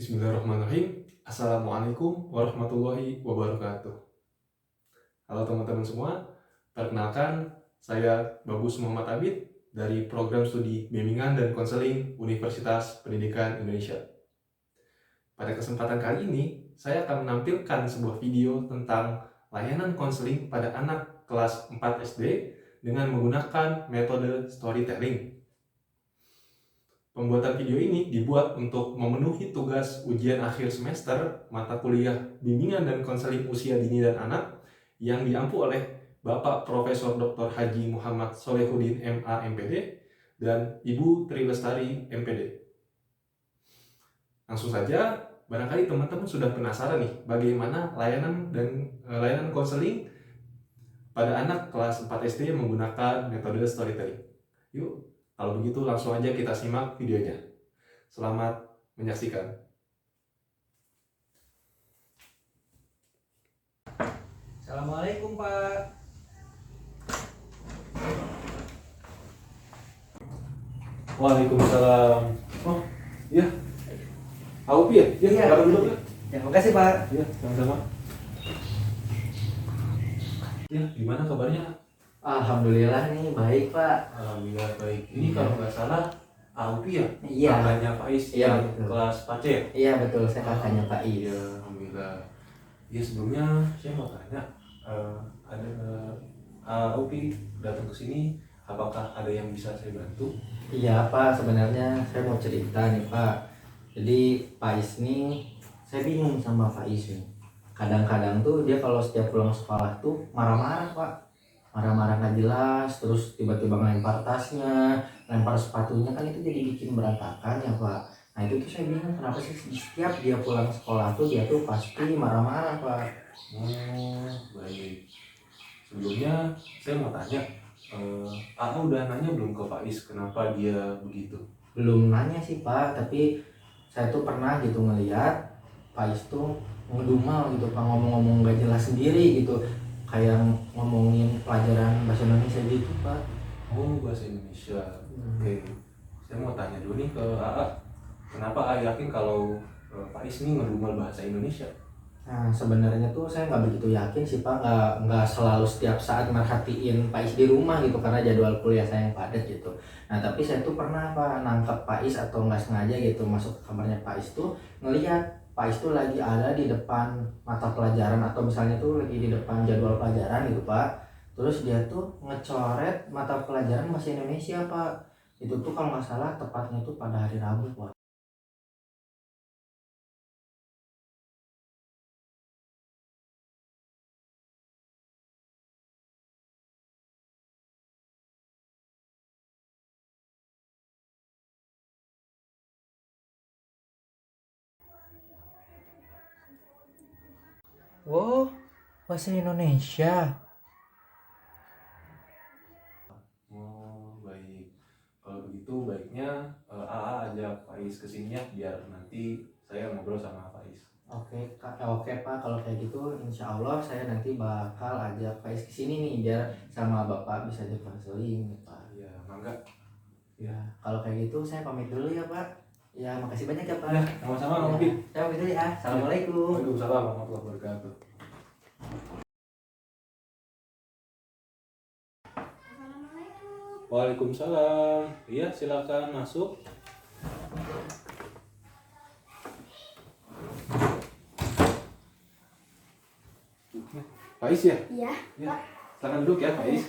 Bismillahirrahmanirrahim. Assalamualaikum warahmatullahi wabarakatuh. Halo teman-teman semua, perkenalkan saya Bagus Muhammad Abid dari Program Studi Bimbingan dan Konseling Universitas Pendidikan Indonesia. Pada kesempatan kali ini, saya akan menampilkan sebuah video tentang layanan konseling pada anak kelas 4 SD dengan menggunakan metode storytelling. Pembuatan video ini dibuat untuk memenuhi tugas ujian akhir semester mata kuliah Bimbingan dan Konseling Usia Dini dan Anak yang diampu oleh Bapak Profesor Dr. Haji Muhammad Solehudin MA MPD dan Ibu Tri Lestari MPD. Langsung saja, barangkali teman-teman sudah penasaran nih bagaimana layanan konseling pada anak kelas 4 SD yang menggunakan metode storytelling. Yuk, kalau begitu langsung aja kita simak videonya. Selamat menyaksikan. Assalamualaikum Pak. Waalaikumsalam. Oh, iya. Aupi ya? Iya, silakan duduk ya. Ya, makasih Pak. Iya, sama-sama. Ya, gimana kabarnya? Alhamdulillah nih baik Pak. Alhamdulillah baik. Ini kalau nggak salah Aupi ya? Iya. Kakaknya Faiz Iya, yang betul. kelas pace ya? Iya betul, saya kakaknya Pak Is. Iya, alhamdulillah. Ya sebelumnya saya mau tanya, ada Aupi datang ke sini, apakah ada yang bisa saya bantu? Iya Pak, sebenarnya saya mau cerita nih Pak. Jadi Pak Is nih, saya bingung sama Pak Is nih. Kadang-kadang tuh dia kalau setiap pulang sekolah tuh marah-marah Pak. Marah-marah nggak jelas, terus tiba-tiba ngelempar tasnya, lempar sepatunya, kan itu jadi bikin berantakan ya Pak. Nah itu tuh saya bingung kenapa sih setiap dia pulang sekolah tuh dia tuh pasti marah-marah Pak. Oh, baik. Sebelumnya saya mau tanya, AA udah nanya belum ke Faiz kenapa dia begitu? Belum nanya sih Pak, tapi saya tuh pernah gitu ngeliat Pak Is tuh ngedumel gitu Pak, ngomong-ngomong gak jelas sendiri gitu, kayak ngomongin pelajaran bahasa Indonesia gitu Pak. Oh, bahasa Indonesia. Oke. Saya mau tanya dulu nih ke AA, kenapa AA yakin kalau Faiz ini ngedumel bahasa Indonesia? Nah sebenarnya tuh saya nggak begitu yakin sih Pak, nggak selalu setiap saat merhatiin Pak Is di rumah gitu karena jadwal kuliah saya yang padat gitu. Nah tapi saya tuh pernah Pak nangkep Pak Is atau nggak sengaja gitu masuk ke kamarnya Pak Is tuh ngelihat Pak Is tuh lagi ada di depan mata pelajaran atau misalnya tuh lagi di depan jadwal pelajaran gitu Pak. Terus dia tuh ngecoret mata pelajaran bahasa Indonesia Pak. Itu tuh kalau nggak salah tepatnya tuh pada hari Rabu Pak. Wow, bahasa Indonesia. Oh, baik. Kalau begitu baiknya AA ajak Faiz ke sini ya, biar nanti saya ngobrol sama Faiz. Oke, oke Pak, kalau kayak gitu insya Allah saya nanti bakal ajak Faiz ke sini nih biar sama Bapak bisa dikonseling nih Pak. Iya, mangga. Ya, kalau kayak gitu saya pamit dulu ya Pak. Ya, makasih banyak ya Pak. Ya, sama-sama Kang Ya, Upi. saya pamit dulu ya. Assalamualaikum. Waalaikumsalam warahmatullahi wabarakatuh. Waalaikumsalam. Iya, silakan masuk. Faiz ya? Iya, Ya. Silakan duduk ya, Faiz.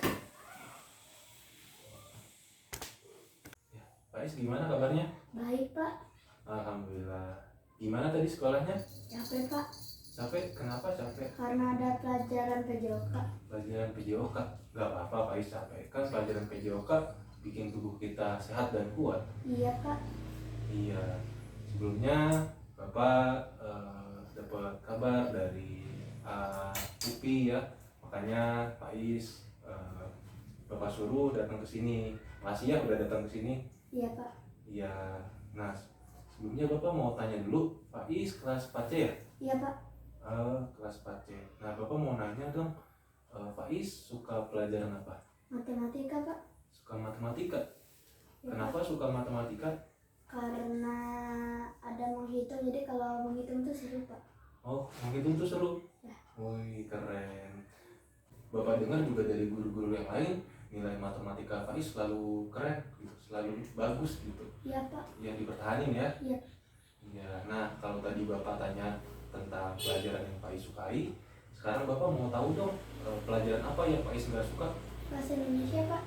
Ya, Faiz gimana kabarnya? baik Pak. Alhamdulillah. Gimana tadi sekolahnya? Capek Pak, Capek? Kenapa capek? karena ada pelajaran PJOK. Pelajaran PJOK. Gak apa-apa Faiz capek. Kan pelajaran PJOK bikin tubuh kita sehat dan kuat. Iya Pak, Iya. Sebelumnya Bapak dapat kabar dari UPI ya. Makanya Faiz Bapak suruh datang ke sini. Makasih ya udah datang ke sini. iya Pak. Iya. Nah, sebelumnya Bapak mau tanya dulu, Faiz kelas 4C ya? Iya Pak, Kelas 4C. Nah, Bapak mau nanya dong, Faiz suka pelajaran apa? matematika Pak. Suka matematika. Iya, Kenapa Pak. suka matematika? karena ada menghitung, jadi kalau menghitung itu seru Pak. Oh, menghitung tuh seru? Ya. Wih, keren. Bapak dengar juga dari guru-guru yang lain, nilai matematika Faiz selalu keren gitu, selalu bagus gitu. Iya Pak. Yang dipertahanin ya? Iya. Iya. Nah, kalau tadi Bapak tanya tentang pelajaran yang Faiz sukai, sekarang Bapak mau tahu dong pelajaran apa yang Faiz nggak suka? Bahasa Indonesia Pak,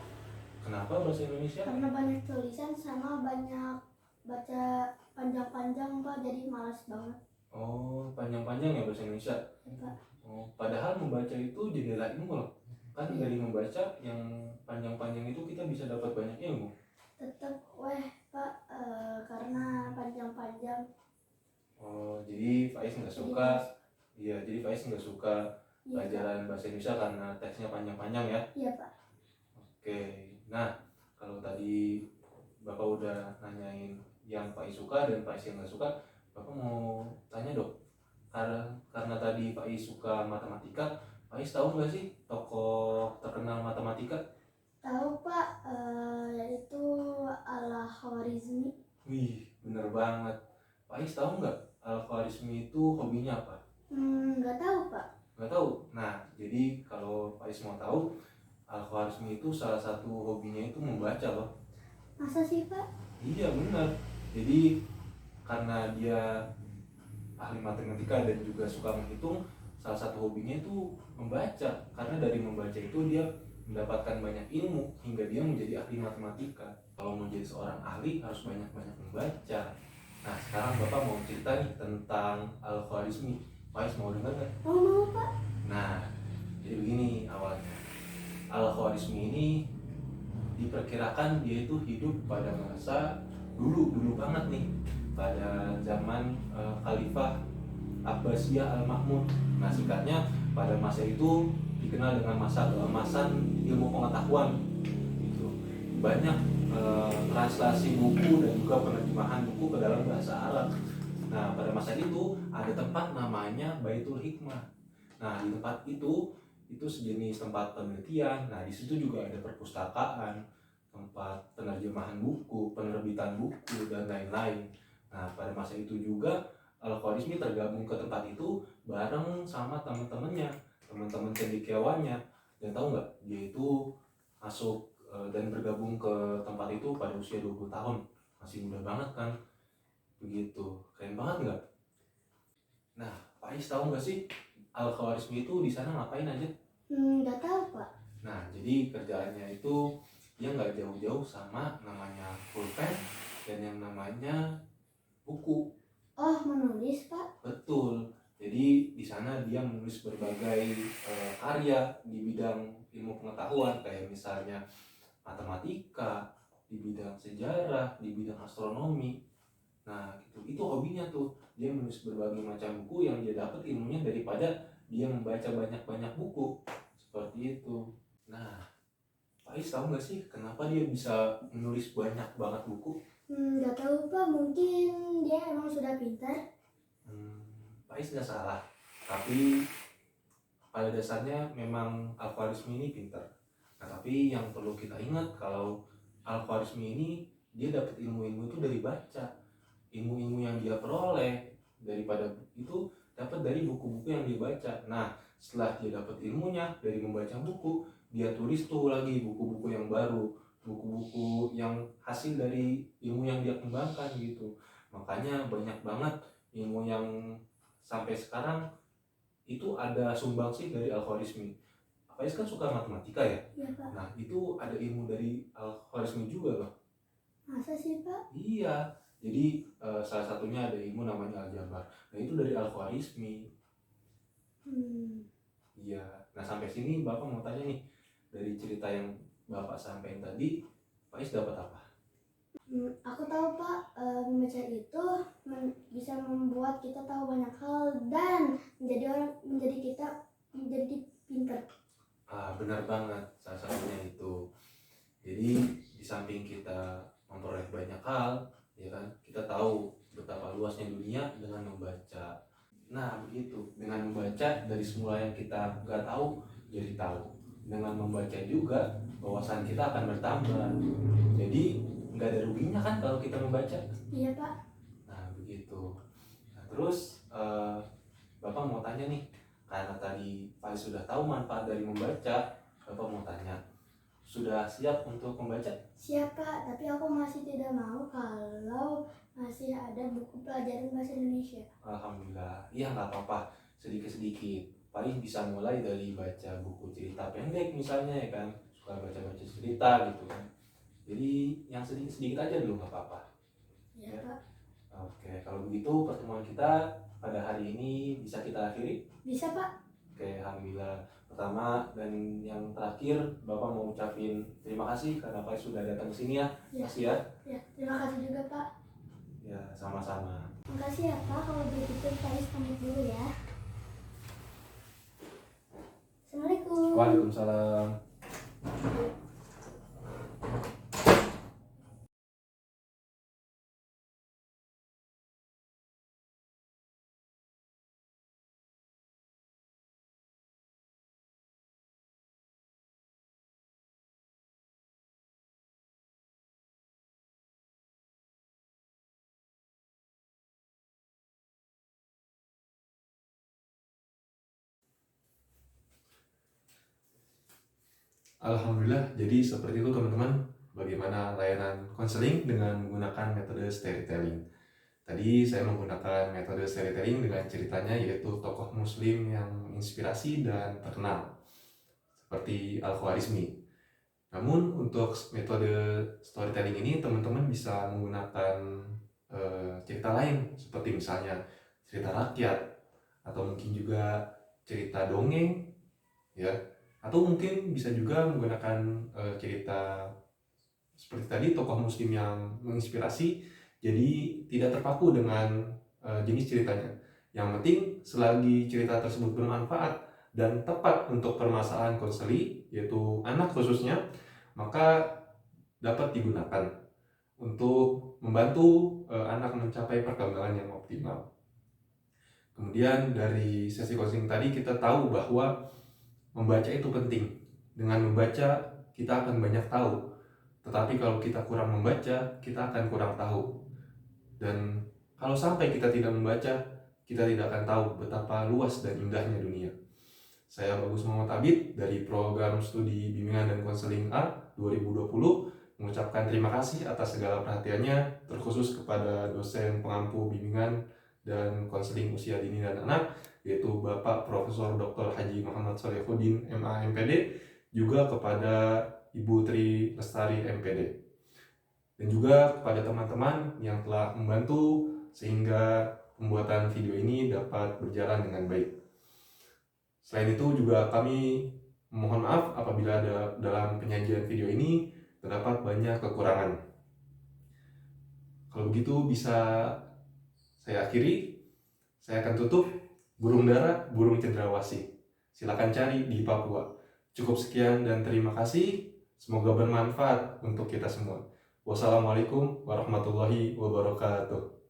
Kenapa bahasa Indonesia? karena banyak tulisan sama banyak baca panjang-panjang Pak, jadi malas banget Oh, panjang-panjang ya bahasa Indonesia. ya Pak. Oh, padahal membaca itu jendela ilmu loh. Kan Iya. dari membaca yang panjang-panjang itu kita bisa dapat banyak ilmu. Tetap Pak, karena panjang-panjang. Oh, jadi Faiz nggak suka. Iya, jadi Faiz nggak suka Iya Pak. pelajaran bahasa Indonesia karena teksnya panjang-panjang ya. Iya Pak. Oke. Nah, kalau tadi Bapak udah nanyain yang Faiz suka dan Faiz yang nggak suka, Bapak mau tanya dong. Karena tadi Faiz suka matematika, Faiz tahu nggak sih tokoh terkenal matematika? Tahu Pak, yaitu Al-Khwarizmi. Wih, bener banget. Faiz tahu nggak Al-Khwarizmi itu hobinya apa? Nggak tahu Pak. Nggak tahu. Nah, jadi kalau Faiz mau tahu, Al-Khwarizmi itu salah satu hobinya itu membaca loh. Masa sih Pak? Iya benar. Jadi karena dia ahli matematika dan juga suka menghitung, salah satu hobinya itu membaca. Karena dari membaca itu dia mendapatkan banyak ilmu hingga dia menjadi ahli matematika. Kalau mau jadi seorang ahli harus banyak-banyak membaca. Nah, sekarang Bapak mau cerita nih tentang Al-Khwarizmi. Faiz mau dengar nggak? Mau Pak? Nah, jadi begini awalnya. Al-Khwarizmi ini diperkirakan dia itu hidup pada masa dulu banget nih, pada zaman Khalifah Abbasiyah Al-Ma'mun. Nah, singkatnya pada masa itu dikenal dengan masa keemasan ilmu pengetahuan gitu. Banyak translasi buku dan juga penerjemahan buku ke dalam bahasa Arab. Nah, pada masa itu ada tempat namanya Baitul Hikmah. Nah, di tempat itu sejenis tempat penelitian. Nah, di situ juga ada perpustakaan, tempat penerjemahan buku, penerbitan buku dan lain-lain. Nah, pada masa itu juga Al-Khwarizmi tergabung ke tempat itu bareng sama teman-temannya, teman-teman cendekiawannya. Dan tahu nggak, dia itu masuk dan bergabung ke tempat itu pada usia 20 tahun. Masih muda banget kan? Begitu. Keren banget nggak? Nah, Faiz tahu nggak sih Al-Khwarizmi itu di sana ngapain aja? Nggak tahu Pak. Nah, jadi kerjaannya itu dia nggak jauh-jauh sama namanya pulpen dan yang namanya buku. Oh, menulis Pak? Betul. Jadi di sana dia menulis berbagai karya di bidang ilmu pengetahuan, kayak misalnya matematika, di bidang sejarah, di bidang astronomi. Nah, itu hobinya tuh. Dia menulis berbagai macam buku yang dia dapat ilmunya daripada dia membaca banyak-banyak buku. Seperti itu. Nah, Faiz tahu nggak sih kenapa dia bisa menulis banyak banget buku? Nggak tahu Pak, mungkin dia emang sudah pintar. Faiz nggak salah, tapi pada dasarnya memang Al-Khwarizmi ini pintar. Nah, tapi yang perlu kita ingat kalau Al-Khwarizmi ini dia dapat ilmu-ilmu itu dari baca. Ilmu-ilmu yang dia peroleh daripada itu dapat dari buku-buku yang dia baca. Nah, setelah dia dapat ilmunya dari membaca buku, dia tulis tuh lagi buku-buku yang baru, buku-buku yang hasil dari ilmu yang dia kembangkan gitu. Makanya banyak banget ilmu yang sampai sekarang itu ada sumbangsih dari Al-Khwarizmi. Faiz kan suka matematika ya? Iya Pak. Nah, itu ada ilmu dari Al-Khwarizmi juga loh. Masa sih Pak? Iya, jadi salah satunya ada ilmu namanya Al-Jabar. Nah, itu dari Al-Khwarizmi. Iya. Nah, sampai sini Bapak mau tanya nih, dari cerita yang Bapak sampaikan tadi, Faiz dapat apa? Aku tahu Pak, membaca itu bisa membuat kita tahu banyak hal dan menjadi pintar. Benar banget, salah satunya itu. Jadi di samping kita memperoleh banyak hal, ya kan, kita tahu betapa luasnya dunia dengan membaca. Nah, begitu. Dengan membaca, dari semula yang kita nggak tahu jadi tahu. Dengan membaca juga wawasan kita akan bertambah. Jadi nggak ada ruginya kan kalau kita membaca? Iya Pak. Nah begitu. Nah terus Bapak mau tanya nih, karena tadi Pak sudah tahu manfaat dari membaca, Bapak mau tanya, sudah siap untuk membaca? Siap Pak, tapi aku masih tidak mau kalau masih ada buku pelajaran bahasa Indonesia. Alhamdulillah, iya nggak apa-apa, sedikit-sedikit. Paling bisa mulai dari baca buku cerita pendek misalnya ya kan, suka baca-baca cerita gitu kan. Jadi yang sedikit-sedikit aja dulu nggak apa-apa. Iya Pak. Oke, kalau begitu pertemuan kita pada hari ini bisa kita akhiri. Bisa Pak? Oke, alhamdulillah. Pertama dan yang terakhir, Bapak mau ucapin terima kasih karena Pak sudah datang ke sini ya. Ya. Makasih ya. Ya, terima kasih juga Pak. Ya, sama-sama. Makasih ya Pak, kalau begitu Faiz pamit dulu ya. Assalamualaikum. Waalaikumsalam. Alhamdulillah, jadi seperti itu teman-teman, bagaimana layanan konseling dengan menggunakan metode storytelling. Tadi saya menggunakan metode storytelling dengan ceritanya yaitu tokoh muslim yang inspirasi dan terkenal, seperti Al-Khwarizmi. Namun untuk metode storytelling ini teman-teman bisa menggunakan cerita lain, seperti misalnya cerita rakyat, atau mungkin juga cerita dongeng, ya. Atau mungkin bisa juga menggunakan cerita seperti tadi tokoh muslim yang menginspirasi, jadi tidak terpaku dengan jenis ceritanya. Yang penting selagi cerita tersebut bermanfaat dan tepat untuk permasalahan konseli, yaitu anak khususnya, maka dapat digunakan untuk membantu anak mencapai perkembangan yang optimal. Kemudian dari sesi coaching tadi kita tahu bahwa membaca itu penting. Dengan membaca kita akan banyak tahu. Tetapi kalau kita kurang membaca, kita akan kurang tahu. Dan kalau sampai kita tidak membaca, kita tidak akan tahu betapa luas dan indahnya dunia. Saya Bagus Muhammad Abid dari program studi bimbingan dan konseling A 2020 mengucapkan terima kasih atas segala perhatiannya, terkhusus kepada dosen pengampu bimbingan dan konseling usia dini dan anak, yaitu Bapak Profesor Dr. Haji Muhammad Solihuddin MA MPD, juga kepada Ibu Tri Lestari MPD, dan juga kepada teman-teman yang telah membantu sehingga pembuatan video ini dapat berjalan dengan baik. Selain itu juga kami mohon maaf apabila dalam penyajian video ini terdapat banyak kekurangan. Kalau begitu bisa saya akhiri. Saya akan tutup. Burung dara, burung cendrawasih. Silakan cari di Papua. Cukup sekian dan terima kasih. Semoga bermanfaat untuk kita semua. Wassalamualaikum warahmatullahi wabarakatuh.